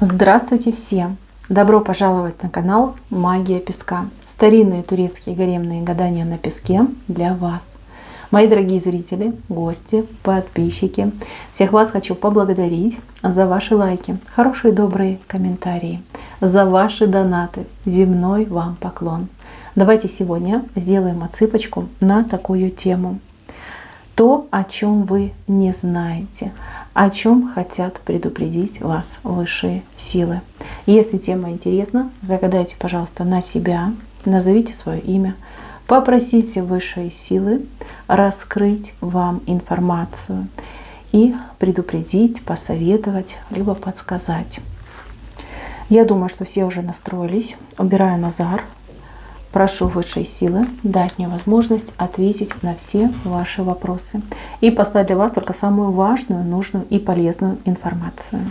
Здравствуйте всем! Добро пожаловать на канал Магия Песка. Старинные турецкие гаремные гадания на песке для вас. Мои дорогие зрители, гости, подписчики, всех вас хочу поблагодарить за ваши лайки, хорошие добрые комментарии, за ваши донаты. Земной вам поклон. Давайте сегодня сделаем отсыпочку на такую тему. То, о чем вы не знаете, о чем хотят предупредить вас высшие силы. Если тема интересна, загадайте, пожалуйста, на себя, назовите свое имя, попросите высшие силы раскрыть вам информацию и предупредить, посоветовать, либо подсказать. Я думаю, что все уже настроились. Убираю Назар. Прошу высшие силы дать мне возможность ответить на все ваши вопросы и послать для вас только самую важную, нужную и полезную информацию.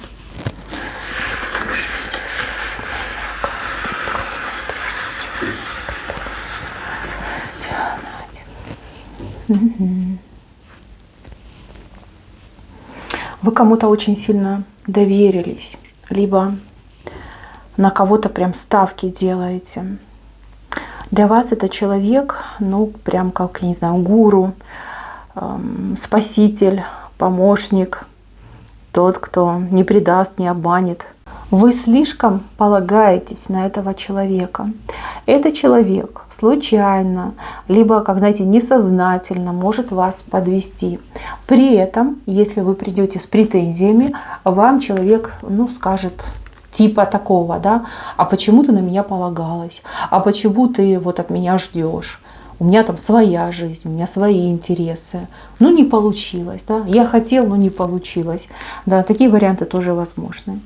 Вы кому-то очень сильно доверились, либо на кого-то прям ставки делаете. Для вас это человек, прям как, я не знаю, гуру, спаситель, помощник, тот, кто не предаст, не обманет. Вы слишком полагаетесь на этого человека. Этот человек случайно, либо, как знаете, несознательно может вас подвести. При этом, если вы придете с претензиями, вам человек, скажет, типа такого, да, а почему ты на меня полагалась, а почему ты вот от меня ждешь, у меня там своя жизнь, у меня свои интересы, не получилось, да, я хотел, но не получилось, да, такие варианты тоже возможны.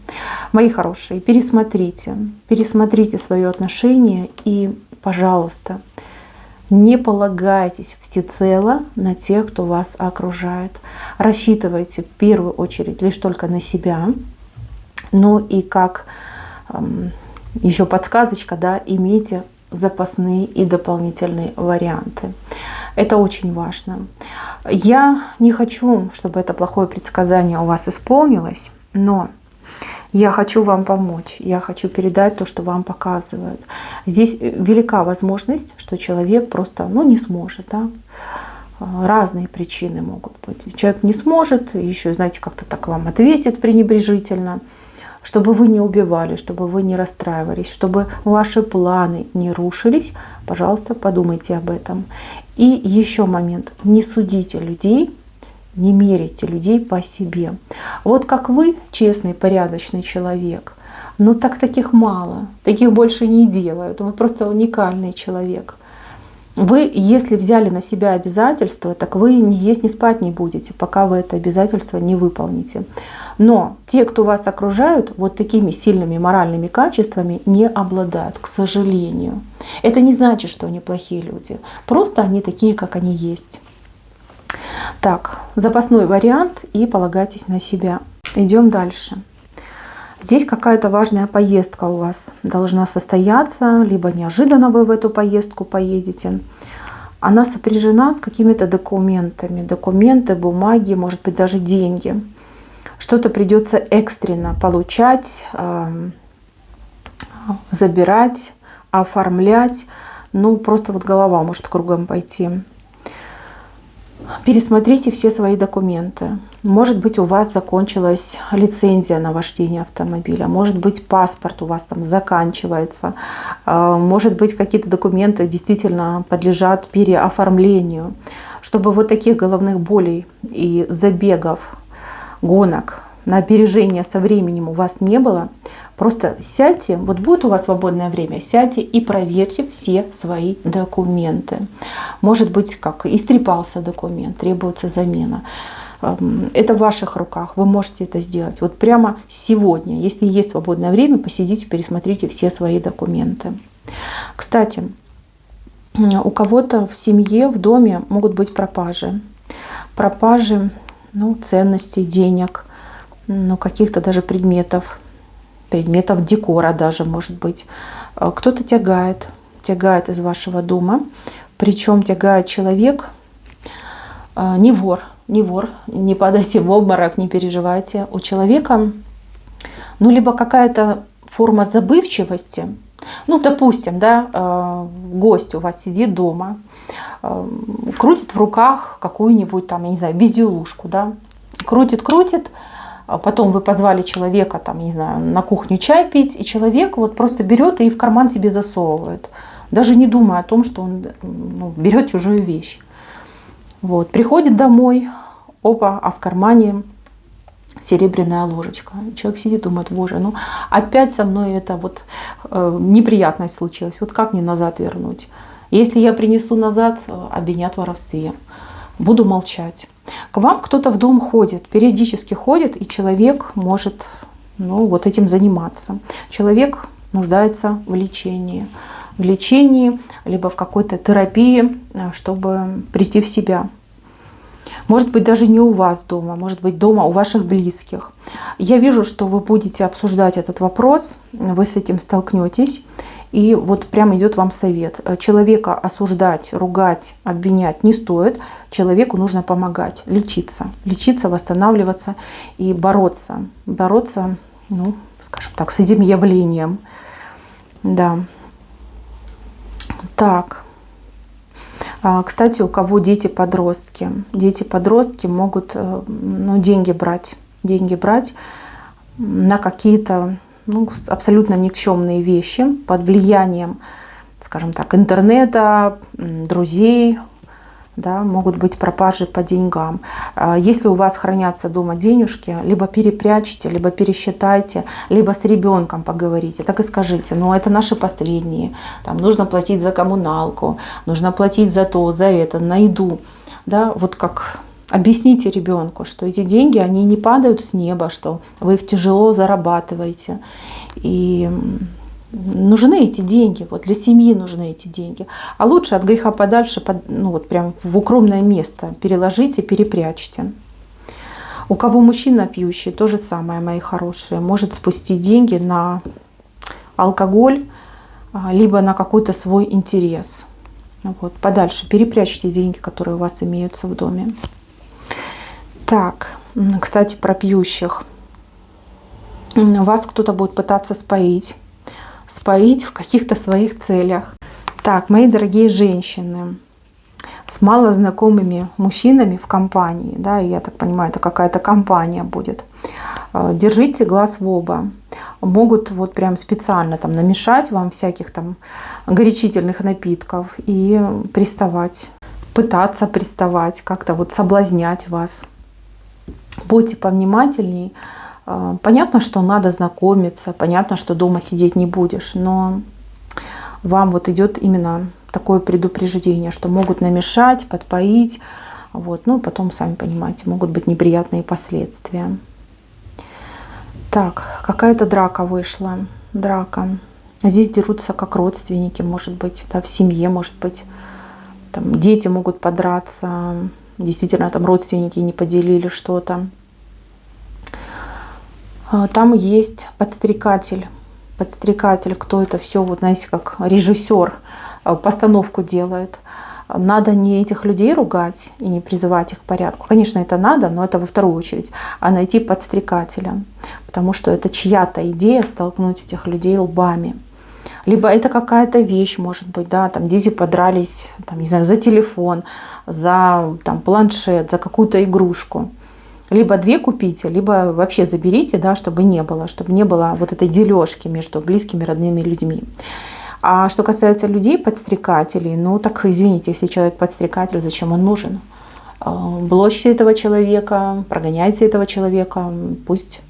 Мои хорошие, пересмотрите свое отношение и, пожалуйста, не полагайтесь всецело на тех, кто вас окружает, рассчитывайте в первую очередь лишь только на себя. И как еще подсказочка, да, имейте запасные и дополнительные варианты. Это очень важно. Я не хочу, чтобы это плохое предсказание у вас исполнилось, но я хочу вам помочь. Я хочу передать то, что вам показывают. Здесь велика возможность, что человек просто не сможет. Да? Разные причины могут быть. Человек не сможет, еще, знаете, как-то так вам ответит пренебрежительно. Чтобы вы не убивали, чтобы вы не расстраивались, чтобы ваши планы не рушились, пожалуйста, подумайте об этом. И еще момент. Не судите людей, не меряйте людей по себе. Вот как вы, честный, порядочный человек, таких мало, таких больше не делают. Вы просто уникальный человек. Вы, если взяли на себя обязательства, так вы ни есть, ни спать не будете, пока вы это обязательство не выполните. Но те, кто вас окружают, вот такими сильными моральными качествами не обладают, к сожалению. Это не значит, что они плохие люди. Просто они такие, как они есть. Так, запасной вариант и полагайтесь на себя. Идем дальше. Здесь какая-то важная поездка у вас должна состояться, либо неожиданно вы в эту поездку поедете. Она сопряжена с какими-то документами. Документы, бумаги, может быть, даже деньги. Что-то придется экстренно получать, забирать, оформлять. Просто вот голова может кругом пойти. Пересмотрите все свои документы. Может быть, у вас закончилась лицензия на вождение автомобиля. Может быть, паспорт у вас там заканчивается. Может быть, какие-то документы действительно подлежат переоформлению. Чтобы вот таких головных болей и забегов, гонок на опережение со временем у вас не было, просто сядьте, вот будет у вас свободное время, сядьте и проверьте все свои документы. Может быть, как истрепался документ, требуется замена. Это в ваших руках, вы можете это сделать. Вот прямо сегодня, если есть свободное время, посидите, пересмотрите все свои документы. Кстати, у кого-то в семье, в доме могут быть пропажи. Пропажи ценностей, денег, каких-то даже предметов декора даже, может быть. Кто-то тягает из вашего дома, причем тягает человек не вор, не падайте в обморок, не переживайте. У человека Ну, либо какая-то форма забывчивости. Ну, допустим, да, гость у вас сидит дома, крутит в руках какую-нибудь там, я не знаю, безделушку, да, крутит, потом вы позвали человека, там, не знаю, на кухню чай пить, и человек вот просто берет и в карман себе засовывает, даже не думая о том, что он берет чужую вещь. Вот. Приходит домой, опа, а в кармане серебряная ложечка. Человек сидит, думает, боже, ну опять со мной это вот неприятность случилась, вот как мне назад вернуть? Если я принесу назад, обвинят в воровстве. Буду молчать. К вам кто-то в дом ходит, периодически ходит, и человек может вот этим заниматься. Человек нуждается в лечении, либо в какой-то терапии, чтобы прийти в себя. Может быть, даже не у вас дома, может быть, дома у ваших близких. Я вижу, что вы будете обсуждать этот вопрос, вы с этим столкнетесь. И вот прямо идет вам совет. Человека осуждать, ругать, обвинять не стоит. Человеку нужно помогать, лечиться, восстанавливаться и бороться, ну, скажем так, с этим явлением. Да. Так. Кстати, у кого дети-подростки. Дети-подростки могут деньги брать на какие-то абсолютно никчемные вещи под влиянием, скажем так, интернета, друзей, да, могут быть пропажи по деньгам. Если у вас хранятся дома денежки, либо перепрячьте, либо пересчитайте, либо с ребенком поговорите, так и скажите, это наши последние, там нужно платить за коммуналку, нужно платить за то, за это, на еду, да, вот как. Объясните ребенку, что эти деньги, они не падают с неба, что вы их тяжело зарабатываете. И нужны эти деньги, вот для семьи нужны эти деньги. А лучше от греха подальше, прям в укромное место переложите, перепрячьте. У кого мужчина пьющий, то же самое, мои хорошие, может спустить деньги на алкоголь, либо на какой-то свой интерес. Вот, подальше перепрячьте деньги, которые у вас имеются в доме. Так, кстати, про пьющих. Вас кто-то будет пытаться споить в каких-то своих целях. Так, мои дорогие женщины, с малознакомыми мужчинами в компании, да, я так понимаю, это какая-то компания будет, держите глаз в оба. Могут вот прям специально там намешать вам всяких там горячительных напитков и приставать, пытаться приставать, как-то вот соблазнять вас. Будьте повнимательней. Понятно, что надо знакомиться, понятно, что дома сидеть не будешь, но вам вот идет именно такое предупреждение, что могут намешать, подпоить, вот, потом, сами понимаете, могут быть неприятные последствия. Так, какая-то драка вышла, драка. Здесь дерутся как родственники, может быть, да, в семье, может быть, там дети могут подраться, действительно, там родственники не поделили что-то. Там есть подстрекатель. Подстрекатель, кто это все, вот знаете, как режиссер постановку делает. Надо не этих людей ругать и не призывать их к порядку. Конечно, это надо, но это во вторую очередь. А найти подстрекателя. Потому что это чья-то идея столкнуть этих людей лбами. Либо это какая-то вещь, может быть, да, там дети подрались, там, не знаю, за телефон, за там, планшет, за какую-то игрушку. Либо две купите, либо вообще заберите, да, чтобы не было вот этой дележки между близкими, родными людьми. А что касается людей, подстрекателей, так извините, если человек подстрекатель, зачем он нужен? Блочьте этого человека, прогоняйте этого человека, пусть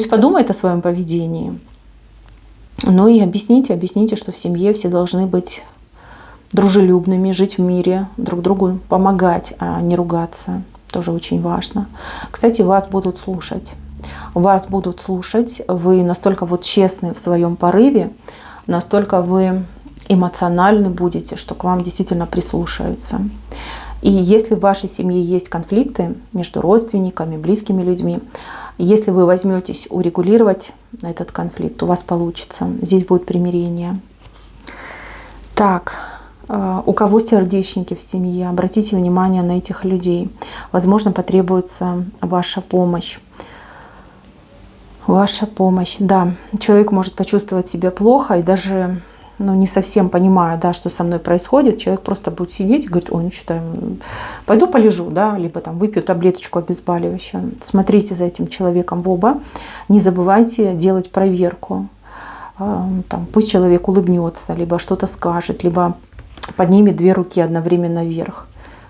подумает о своем поведении. И объясните, что в семье все должны быть дружелюбными, жить в мире, друг другу помогать, а не ругаться. Тоже очень важно. Кстати, вас будут слушать. Вы настолько вот честны в своем порыве, настолько вы эмоциональны будете, что к вам действительно прислушаются. И если в вашей семье есть конфликты между родственниками, близкими людьми, если вы возьметесь урегулировать этот конфликт, у вас получится. Здесь будет примирение. Так, у кого сердечники в семье, обратите внимание на этих людей. Возможно, потребуется ваша помощь. Ваша помощь. Да, человек может почувствовать себя плохо и даже не совсем понимая, да, что со мной происходит, человек просто будет сидеть и говорить: ой, ну что, пойду полежу, да, либо там выпью таблеточку обезболивающую. Смотрите за этим человеком в оба. Не забывайте делать проверку. Там, пусть человек улыбнется, либо что-то скажет, либо поднимет 2 руки одновременно вверх.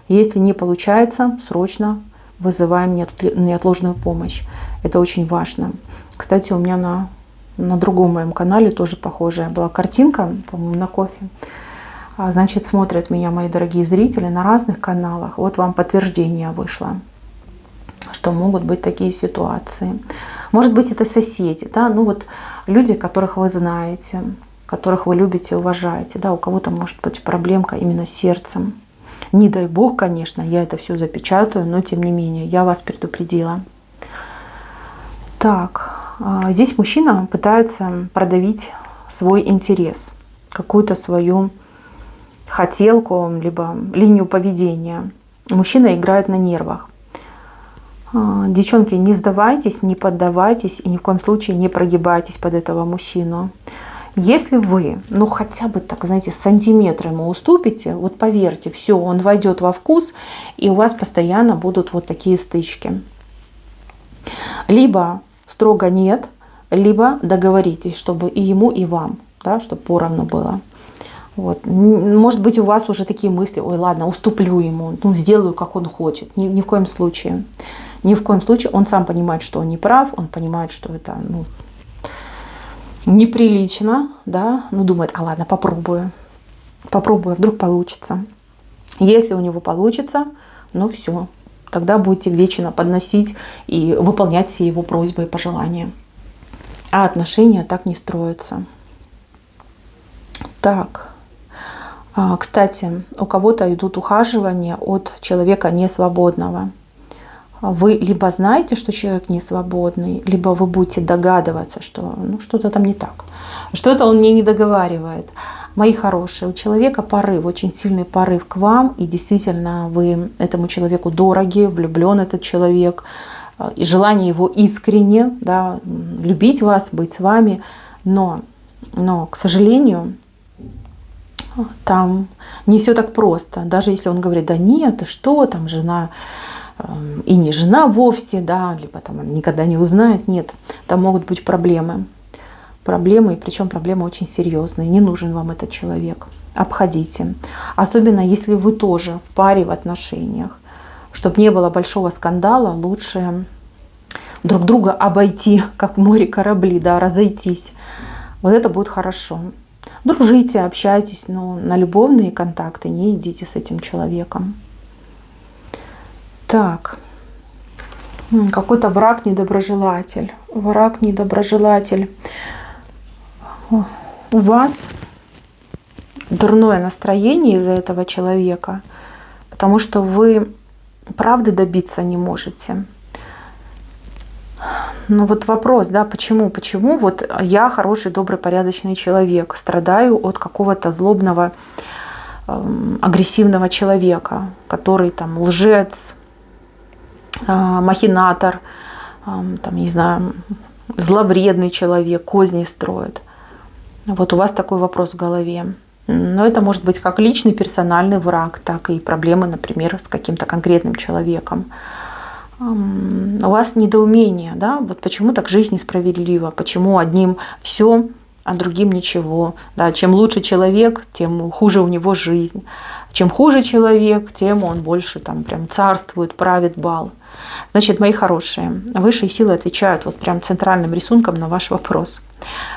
Если не получается, срочно вызываем неотложную помощь. Это очень важно. Кстати, у меня на другом моем канале тоже похожая была картинка, по-моему, на кофе. Значит, смотрят меня мои дорогие зрители на разных каналах. Вот вам подтверждение вышло, что могут быть такие ситуации. Может быть, это соседи, да, ну вот люди, которых вы знаете, которых вы любите, уважаете, да, у кого-то может быть проблемка именно с сердцем. Не дай бог, конечно, я это все запечатаю, но тем не менее, я вас предупредила. Так, здесь мужчина пытается продавить свой интерес, какую-то свою хотелку, либо линию поведения. Мужчина играет на нервах. Девчонки, не сдавайтесь, не поддавайтесь и ни в коем случае не прогибайтесь под этого мужчину. Если вы, хотя бы так, знаете, сантиметр ему уступите, вот поверьте, все, он войдет во вкус, и у вас постоянно будут вот такие стычки. Либо строго нет, либо договоритесь, чтобы и ему, и вам, да, чтобы поровну было. Вот. Может быть, у вас уже такие мысли: ой, ладно, уступлю ему, сделаю, как он хочет. Ни в коем случае. Ни в коем случае. Он сам понимает, что он не прав, он понимает, что это неприлично, да, думает: а ладно, попробую, вдруг получится. Если у него получится, все, тогда будете вечно подносить и выполнять все его просьбы и пожелания. А отношения так не строятся. Так. Кстати, у кого-то идут ухаживания от человека несвободного. Вы либо знаете, что человек несвободный, либо вы будете догадываться, что что-то там не так. Что-то он мне не договаривает. Мои хорошие, у человека порыв, очень сильный порыв к вам. И действительно, вы этому человеку дороги, влюблен этот человек. И желание его искренне, да, любить вас, быть с вами. Но, к сожалению, там не все так просто. Даже если он говорит: да нет, ты что, там жена... и не жена вовсе, да, либо там он никогда не узнает. Нет, там могут быть проблемы. Проблемы, и причем проблемы очень серьезные. Не нужен вам этот человек. Обходите. Особенно если вы тоже в паре, в отношениях. Чтобы не было большого скандала, лучше друг друга обойти, как в море корабли, да, разойтись. Вот это будет хорошо. Дружите, общайтесь, но на любовные контакты не идите с этим человеком. Так, какой-то враг-недоброжелатель. Враг-недоброжелатель. У вас дурное настроение из-за этого человека, потому что вы правды добиться не можете. Вот вопрос, да, почему? Почему вот я хороший, добрый, порядочный человек, страдаю от какого-то злобного, агрессивного человека, который там лжец, махинатор, там, не знаю, зловредный человек, козни строит. Вот у вас такой вопрос в голове. Но это может быть как личный персональный враг, так и проблемы, например, с каким-то конкретным человеком. У вас недоумение, да, вот почему так жизнь несправедлива, почему одним все, а другим ничего. Да, чем лучше человек, тем хуже у него жизнь. Чем хуже человек, тем он больше там прям царствует, правит бал. Значит, мои хорошие, высшие силы отвечают вот прям центральным рисунком на ваш вопрос.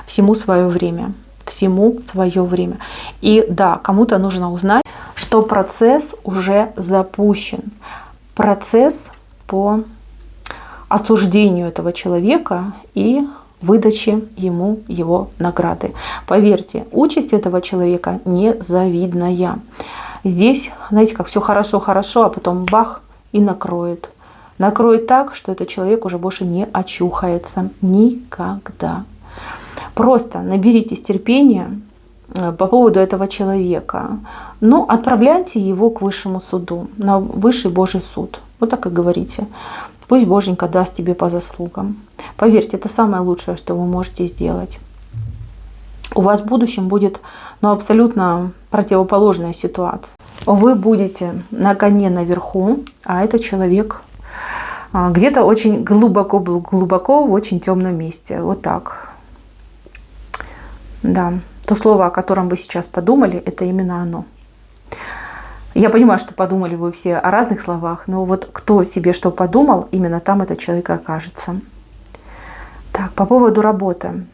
Всему свое время. Всему свое время. И да, кому-то нужно узнать, что процесс уже запущен. Процесс по осуждению этого человека и выдаче ему его награды. Поверьте, участь этого человека незавидная. Здесь, знаете, как все хорошо, а потом бах и накроет. Накроет так, что этот человек уже больше не очухается никогда. Просто наберитесь терпения по поводу этого человека. Отправляйте его к высшему суду, на высший Божий суд. Вот так и говорите. Пусть Боженька даст тебе по заслугам. Поверьте, это самое лучшее, что вы можете сделать. У вас в будущем будет абсолютно противоположная ситуация. Вы будете на коне наверху, а этот человек где-то очень глубоко в очень темном месте. Вот так. Да, то слово, о котором вы сейчас подумали, это именно оно. Я понимаю, что подумали вы все о разных словах, но вот кто себе что подумал, именно там этот человек окажется. Так, по поводу работы.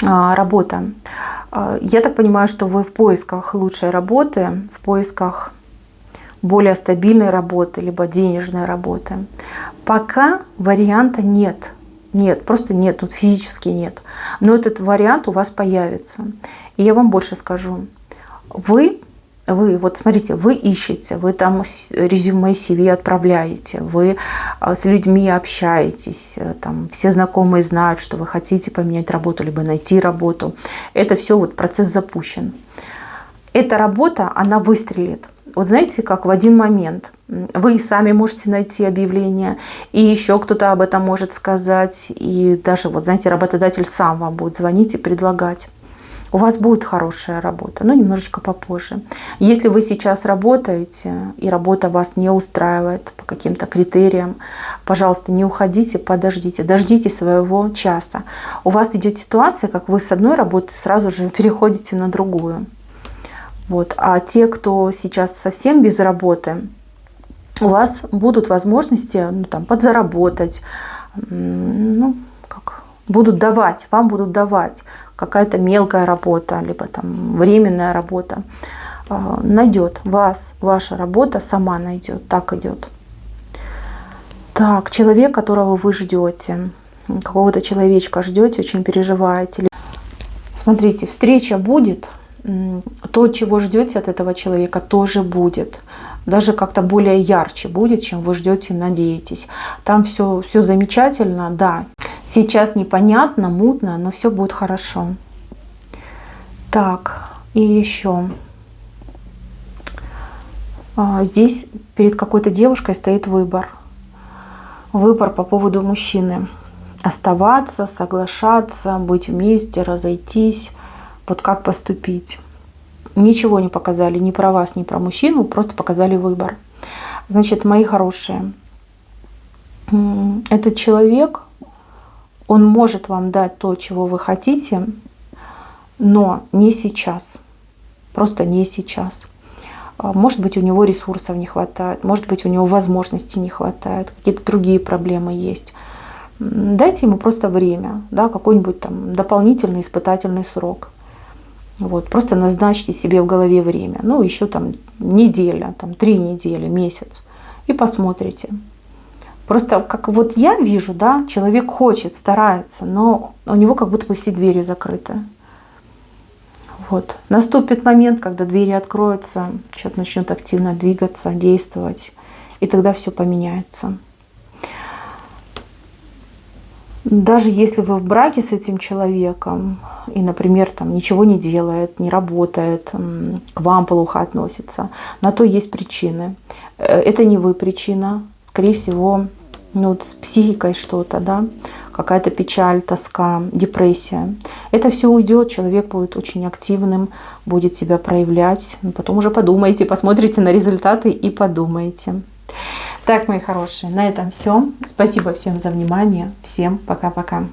Работа. Я так понимаю, что вы в поисках лучшей работы, в поисках более стабильной работы, либо денежной работы. Пока варианта нет. Нет, просто нет, тут физически нет. Но этот вариант у вас появится. И я вам больше скажу. Вы, вот смотрите, вы ищете, вы там резюме, CV отправляете, вы с людьми общаетесь, там все знакомые знают, что вы хотите поменять работу, либо найти работу. Это все, вот процесс запущен. Эта работа, она выстрелит. Вот знаете, как в один момент вы сами можете найти объявление, и еще кто-то об этом может сказать, и даже, вот знаете, работодатель сам вам будет звонить и предлагать. У вас будет хорошая работа, но немножечко попозже. Если вы сейчас работаете, и работа вас не устраивает по каким-то критериям, пожалуйста, не уходите, подождите, дождитесь своего часа. У вас идет ситуация, как вы с одной работы сразу же переходите на другую. Вот. А те, кто сейчас совсем без работы, у вас будут возможности подзаработать, вам будут давать какая-то мелкая работа, либо там временная работа. Найдет вас, ваша работа сама найдет, так идет. Так, человек, которого вы ждете, какого-то человечка ждете, очень переживаете. Смотрите, встреча будет, то, чего ждете от этого человека, тоже будет. Даже как-то более ярче будет, чем вы ждете, надеетесь. Там все замечательно, да. Сейчас непонятно, мутно, но все будет хорошо. Так, и еще. Здесь перед какой-то девушкой стоит выбор. Выбор по поводу мужчины. Оставаться, соглашаться, быть вместе, разойтись. Вот как поступить. Ничего не показали ни про вас, ни про мужчину, просто показали выбор. Значит, мои хорошие, этот человек, он может вам дать то, чего вы хотите, но не сейчас. Просто не сейчас. Может быть, у него ресурсов не хватает, может быть, у него возможностей не хватает, какие-то другие проблемы есть. Дайте ему просто время, да, какой-нибудь там дополнительный испытательный срок. Вот, просто назначьте себе в голове время. Ну, еще там неделя, 3 недели, месяц. И посмотрите. Просто как вот я вижу, да, человек хочет, старается, но у него как будто бы все двери закрыты. Вот. Наступит момент, когда двери откроются, что-то начнет активно двигаться, действовать. И тогда все поменяется. Даже если вы в браке с этим человеком, и, например, там ничего не делает, не работает, к вам плохо относится, на то есть причины. Это не вы причина, скорее всего, с психикой что-то, да, какая-то печаль, тоска, депрессия. Это все уйдет, человек будет очень активным, будет себя проявлять. Потом уже подумайте, посмотрите на результаты и подумайте. Так, мои хорошие, на этом все. Спасибо всем за внимание. Всем пока-пока.